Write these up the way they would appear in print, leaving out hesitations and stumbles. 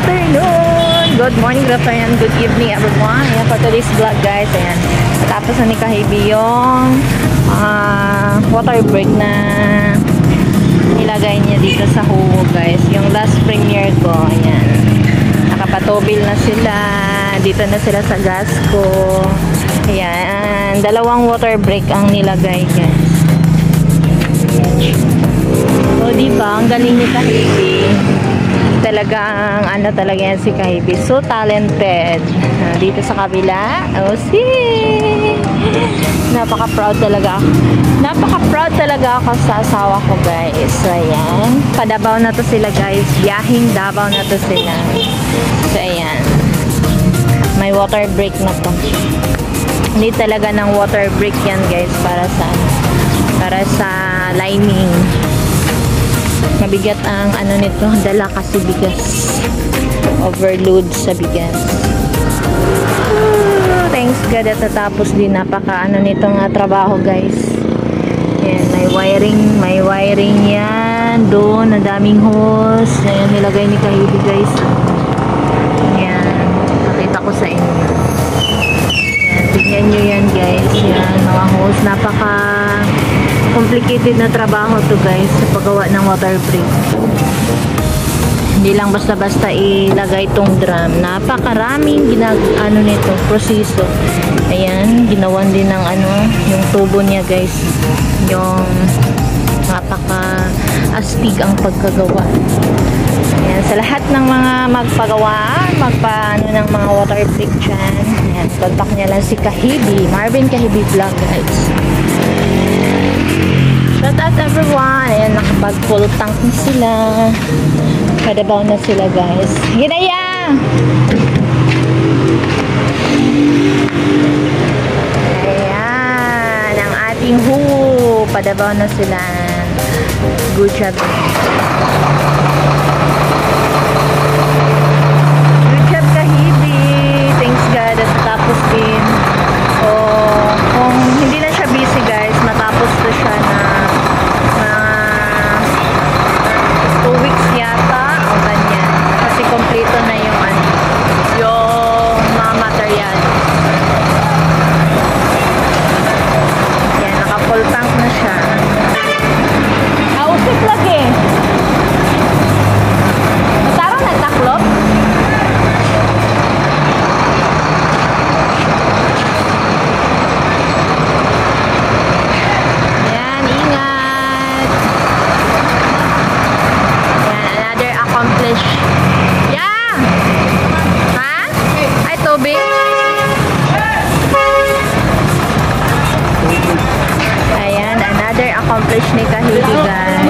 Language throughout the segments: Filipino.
afternoon! Good morning, good afternoon, good evening everyone. Ayan, for today's vlog guys. Ayan, tapos na ni Kahibi yung water break na nilagay niya dito sa huwo guys. Yung last premiere ko. Ayan, nakapatubil na sila. Dito na sila sa gas ko. Ayan, dalawang water break ang nilagay guys. O diba, ang galing ni Kahibi. Talagang ano talaga yan si Kahibi, so talented. Dito sa kabila, oh see, napaka-proud talaga ako sa asawa ko guys. So ayan, pa-Davao na to sila guys, biyahing Davao na to sila. So ayan, may water break na to. Hindi talaga ng water break yan guys, para sa lining. Mabigat ang ano nito, dala kasi bigas, overload sa bigas. Thanks God at tatapos din. Napaka ano nito nga trabaho guys. Ayan, may wiring yan doon, ang daming hose. Ayan, nilagay ni Kahibi guys. Ayan, nakita ko sa inyo. Ayan, tignan nyo yan guys. Ayan, mga hose, napaka complicated na trabaho to guys sa paggawa ng water break. Hindi lang basta-basta ilagay itong drum. Napakaraming nito, proseso. Ayan, ginawan din ng yung tubo niya guys. Yung napaka-astig ang pagkagawa. Ayan, sa lahat ng mga magpaano ng mga water break dyan. Ayan, contact niya lang si Kahibi, Marvin Kahibi Vlog guys. Shout out everyone. Ayan, nakapag full tank na sila. Pa-Davao na sila guys. Ginaya! Ayan, ang ating huwo. Pa-Davao na sila. Good job. Good job Kahibi. Thanks God at tapos din. So, kung hindi na siya busy guys, matapos to siya na 2 weeks yata o ganyan. Kasi kompleto na yung mga material. Yan, naka full tank na siya. Ausip lagi. Tarang nagtaklop? Accomplish ni Kahibi guys.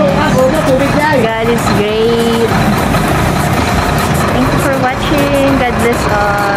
God is great. Thank you for watching. God bless all.